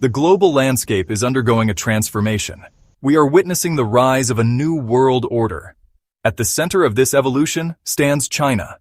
The global landscape is undergoing a transformation. We are witnessing the rise of a new world order. At the center of this evolution stands China.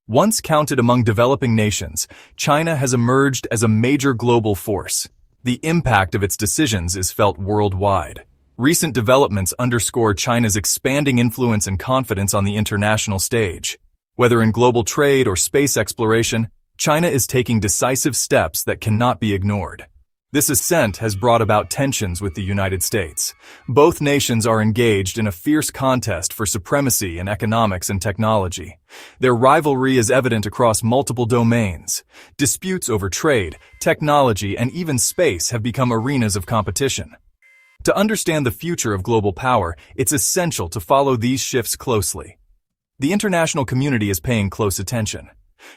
Once counted among developing nations, China has emerged as a major global force. The impact of its decisions is felt worldwide. Recent developments underscore China's expanding influence and confidence on the international stage. Whether in global trade or space exploration, China is taking decisive steps that cannot be ignored. This ascent has brought about tensions with the United States. Both nations are engaged in a fierce contest for supremacy in economics and technology. Their rivalry is evident across multiple domains. Disputes over trade, technology, and even space have become arenas of competition. To understand the future of global power, it's essential to follow these shifts closely. The international community is paying close attention.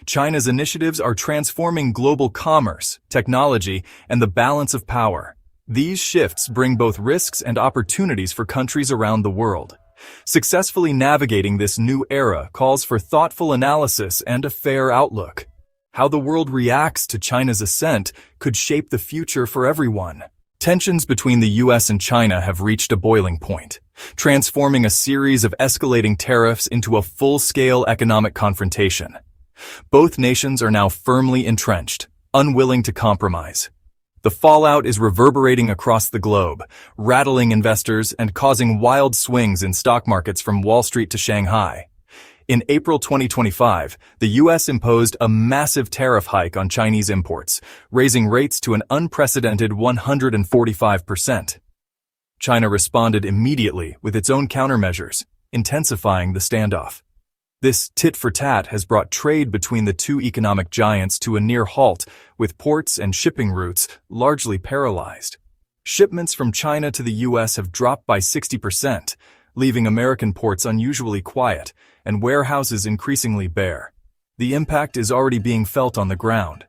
China's initiatives are transforming global commerce, technology, and the balance of power. These shifts bring both risks and opportunities for countries around the world. Successfully navigating this new era calls for thoughtful analysis and a fair outlook. How the world reacts to China's ascent could shape the future for everyone. Tensions between the US and China have reached a boiling point, transforming a series of escalating tariffs into a full-scale economic confrontation. Both nations are now firmly entrenched, unwilling to compromise. The fallout is reverberating across the globe, rattling investors and causing wild swings in stock markets from Wall Street to Shanghai. In April 2025, the U.S. imposed a massive tariff hike on Chinese imports, raising rates to an unprecedented 145%. China responded immediately with its own countermeasures, intensifying the standoff. This tit-for-tat has brought trade between the two economic giants to a near halt, with ports and shipping routes largely paralyzed. Shipments from China to the U.S. have dropped by 60%, leaving American ports unusually quiet and warehouses increasingly bare. The impact is already being felt on the ground.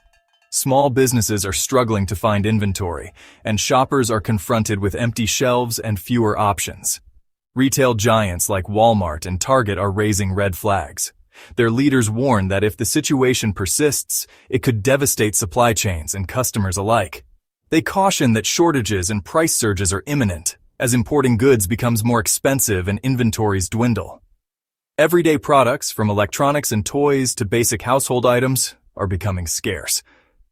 Small businesses are struggling to find inventory, and shoppers are confronted with empty shelves and fewer options. Retail giants like Walmart and Target are raising red flags. Their leaders warn that if the situation persists, it could devastate supply chains and customers alike. They caution that shortages and price surges are imminent, as importing goods becomes more expensive and inventories dwindle. Everyday products, from electronics and toys to basic household items, are becoming scarce.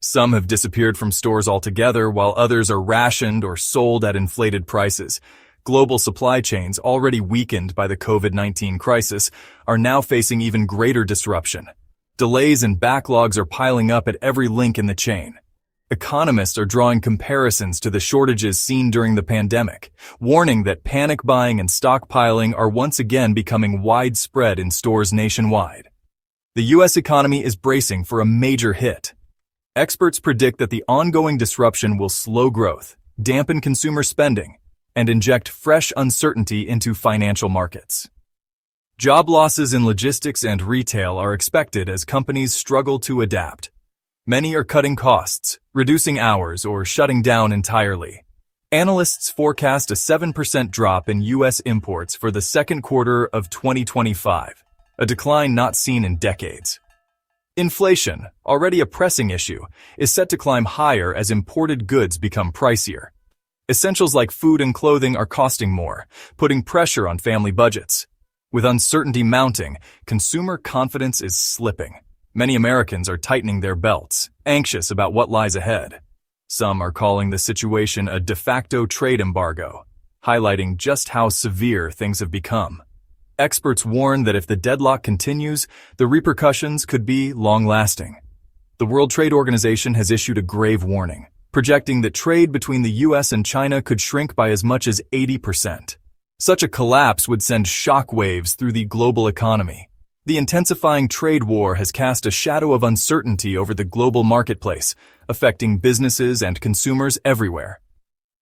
Some have disappeared from stores altogether, while others are rationed or sold at inflated prices. Global supply chains, already weakened by the COVID-19 crisis, are now facing even greater disruption. Delays and backlogs are piling up at every link in the chain. Economists are drawing comparisons to the shortages seen during the pandemic, warning that panic buying and stockpiling are once again becoming widespread in stores nationwide. The U.S. economy is bracing for a major hit. Experts predict that the ongoing disruption will slow growth, dampen consumer spending, and inject fresh uncertainty into financial markets. Job losses in logistics and retail are expected as companies struggle to adapt. Many are cutting costs, reducing hours, or shutting down entirely. Analysts forecast a 7% drop in U.S. imports for the second quarter of 2025, a decline not seen in decades. Inflation, already a pressing issue, is set to climb higher as imported goods become pricier. Essentials like food and clothing are costing more, putting pressure on family budgets. With uncertainty mounting, consumer confidence is slipping. Many Americans are tightening their belts, anxious about what lies ahead. Some are calling the situation a de facto trade embargo, highlighting just how severe things have become. Experts warn that if the deadlock continues, the repercussions could be long-lasting. The World Trade Organization has issued a grave warning, projecting that trade between the U.S. and China could shrink by as much as 80%. Such a collapse would send shockwaves through the global economy. The intensifying trade war has cast a shadow of uncertainty over the global marketplace, affecting businesses and consumers everywhere.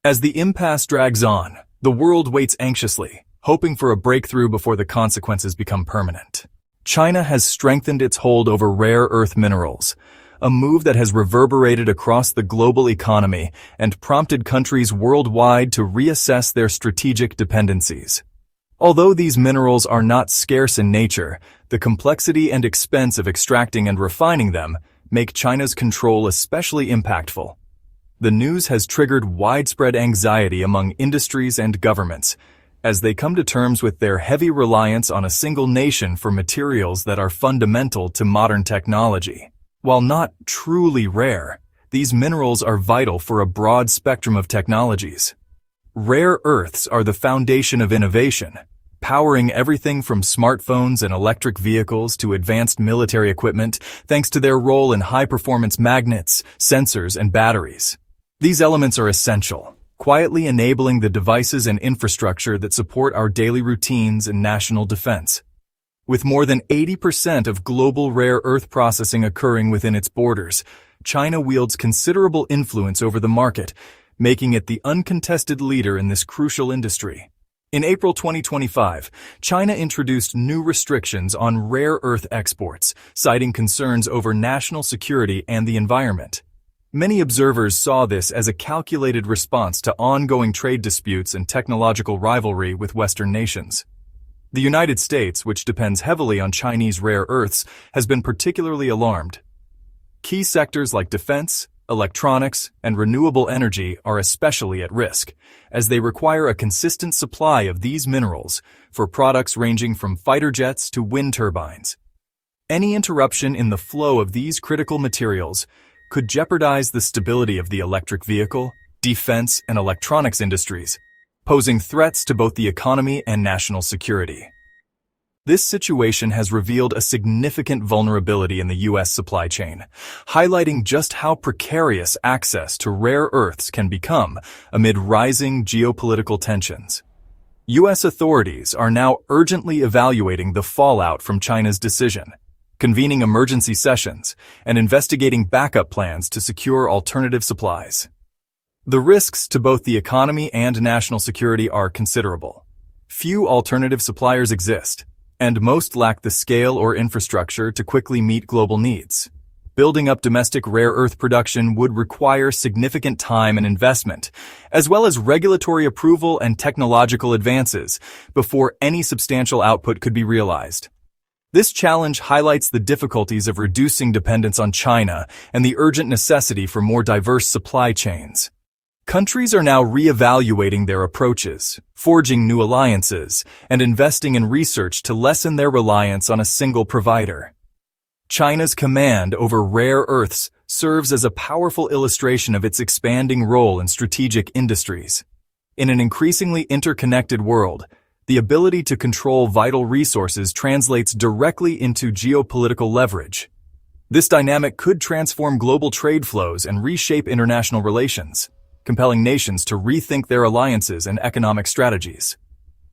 As the impasse drags on, the world waits anxiously, hoping for a breakthrough before the consequences become permanent. China has strengthened its hold over rare earth minerals, a move that has reverberated across the global economy and prompted countries worldwide to reassess their strategic dependencies. Although these minerals are not scarce in nature, the complexity and expense of extracting and refining them make China's control especially impactful. The news has triggered widespread anxiety among industries and governments, as they come to terms with their heavy reliance on a single nation for materials that are fundamental to modern technology. While not truly rare, these minerals are vital for a broad spectrum of technologies. Rare earths are the foundation of innovation, powering everything from smartphones and electric vehicles to advanced military equipment thanks to their role in high-performance magnets, sensors, and batteries. These elements are essential, quietly enabling the devices and infrastructure that support our daily routines and national defense. With more than 80% of global rare earth processing occurring within its borders, China wields considerable influence over the market, making it the uncontested leader in this crucial industry. In April 2025, China introduced new restrictions on rare earth exports, citing concerns over national security and the environment. Many observers saw this as a calculated response to ongoing trade disputes and technological rivalry with Western nations. The United States, which depends heavily on Chinese rare earths, has been particularly alarmed. Key sectors like defense, electronics, and renewable energy are especially at risk, as they require a consistent supply of these minerals for products ranging from fighter jets to wind turbines. Any interruption in the flow of these critical materials could jeopardize the stability of the electric vehicle, defense, and electronics industries, posing threats to both the economy and national security. This situation has revealed a significant vulnerability in the U.S. supply chain, highlighting just how precarious access to rare earths can become amid rising geopolitical tensions. U.S. authorities are now urgently evaluating the fallout from China's decision, convening emergency sessions, and investigating backup plans to secure alternative supplies. The risks to both the economy and national security are considerable. Few alternative suppliers exist, and most lack the scale or infrastructure to quickly meet global needs. Building up domestic rare earth production would require significant time and investment, as well as regulatory approval and technological advances, before any substantial output could be realized. This challenge highlights the difficulties of reducing dependence on China and the urgent necessity for more diverse supply chains. Countries are now re-evaluating their approaches, forging new alliances, and investing in research to lessen their reliance on a single provider. China's command over rare earths serves as a powerful illustration of its expanding role in strategic industries. In an increasingly interconnected world, the ability to control vital resources translates directly into geopolitical leverage. This dynamic could transform global trade flows and reshape international relations, compelling nations to rethink their alliances and economic strategies.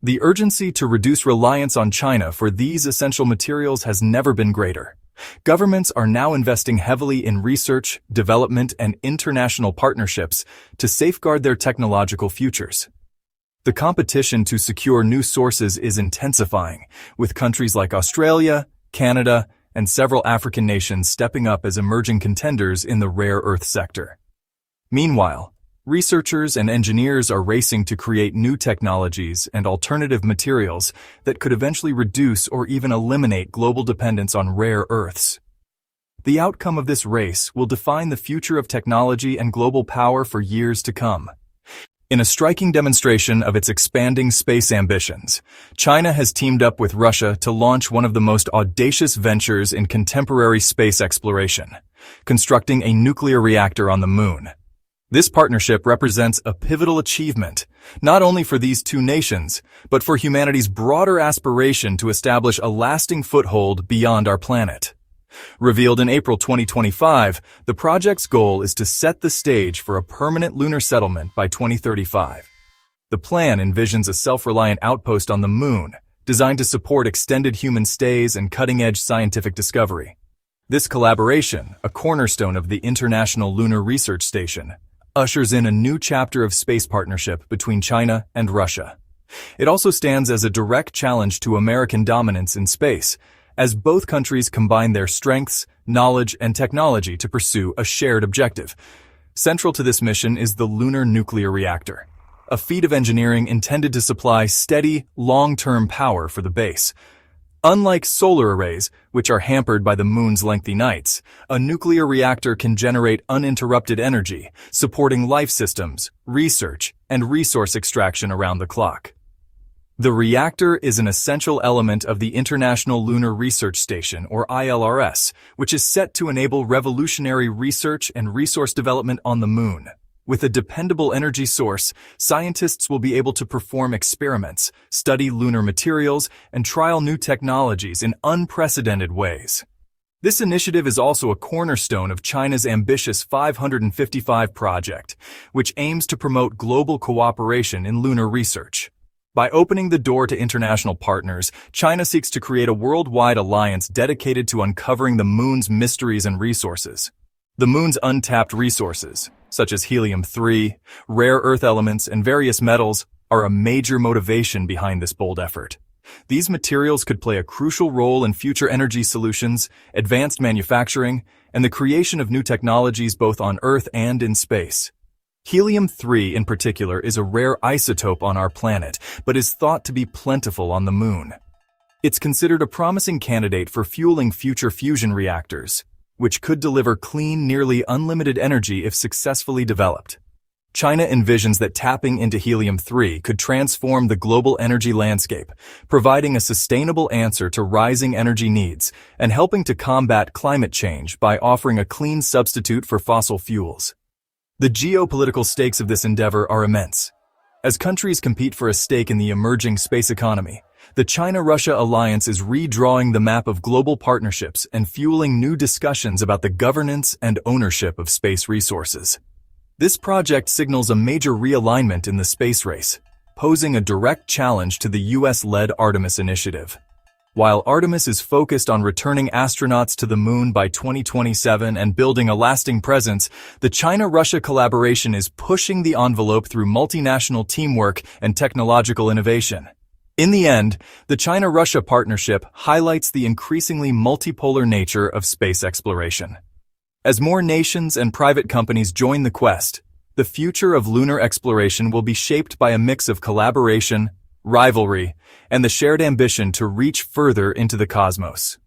The urgency to reduce reliance on China for these essential materials has never been greater. Governments are now investing heavily in research, development, and international partnerships to safeguard their technological futures. The competition to secure new sources is intensifying, with countries like Australia, Canada, and several African nations stepping up as emerging contenders in the rare earth sector. Meanwhile, researchers and engineers are racing to create new technologies and alternative materials that could eventually reduce or even eliminate global dependence on rare earths. The outcome of this race will define the future of technology and global power for years to come. In a striking demonstration of its expanding space ambitions, China has teamed up with Russia to launch one of the most audacious ventures in contemporary space exploration, constructing a nuclear reactor on the Moon. This partnership represents a pivotal achievement, not only for these two nations, but for humanity's broader aspiration to establish a lasting foothold beyond our planet. Revealed in April 2025, the project's goal is to set the stage for a permanent lunar settlement by 2035. The plan envisions a self-reliant outpost on the Moon, designed to support extended human stays and cutting-edge scientific discovery. This collaboration, a cornerstone of the International Lunar Research Station, ushers in a new chapter of space partnership between China and Russia. It also stands as a direct challenge to American dominance in space, as both countries combine their strengths, knowledge, and technology to pursue a shared objective. Central to this mission is the lunar nuclear reactor, a feat of engineering intended to supply steady, long-term power for the base. Unlike solar arrays, which are hampered by the moon's lengthy nights, a nuclear reactor can generate uninterrupted energy, supporting life systems, research, and resource extraction around the clock. The reactor is an essential element of the International Lunar Research Station, or ILRS, which is set to enable revolutionary research and resource development on the moon. With a dependable energy source, scientists will be able to perform experiments, study lunar materials, and trial new technologies in unprecedented ways. This initiative is also a cornerstone of China's ambitious 555 project, which aims to promote global cooperation in lunar research. By opening the door to international partners, China seeks to create a worldwide alliance dedicated to uncovering the moon's mysteries and resources. The moon's untapped resources, such as helium-3, rare earth elements, and various metals, are a major motivation behind this bold effort. These materials could play a crucial role in future energy solutions, advanced manufacturing, and the creation of new technologies both on Earth and in space. Helium-3 in particular is a rare isotope on our planet, but is thought to be plentiful on the moon. It's considered a promising candidate for fueling future fusion reactors, which could deliver clean, nearly unlimited energy if successfully developed. China envisions that tapping into helium-3 could transform the global energy landscape, providing a sustainable answer to rising energy needs and helping to combat climate change by offering a clean substitute for fossil fuels. The geopolitical stakes of this endeavor are immense. As countries compete for a stake in the emerging space economy, the China-Russia alliance is redrawing the map of global partnerships and fueling new discussions about the governance and ownership of space resources. This project signals a major realignment in the space race, posing a direct challenge to the US-led Artemis initiative. While Artemis is focused on returning astronauts to the moon by 2027 and building a lasting presence, the China-Russia collaboration is pushing the envelope through multinational teamwork and technological innovation. In the end, the China-Russia partnership highlights the increasingly multipolar nature of space exploration. As more nations and private companies join the quest, the future of lunar exploration will be shaped by a mix of collaboration, rivalry, and the shared ambition to reach further into the cosmos.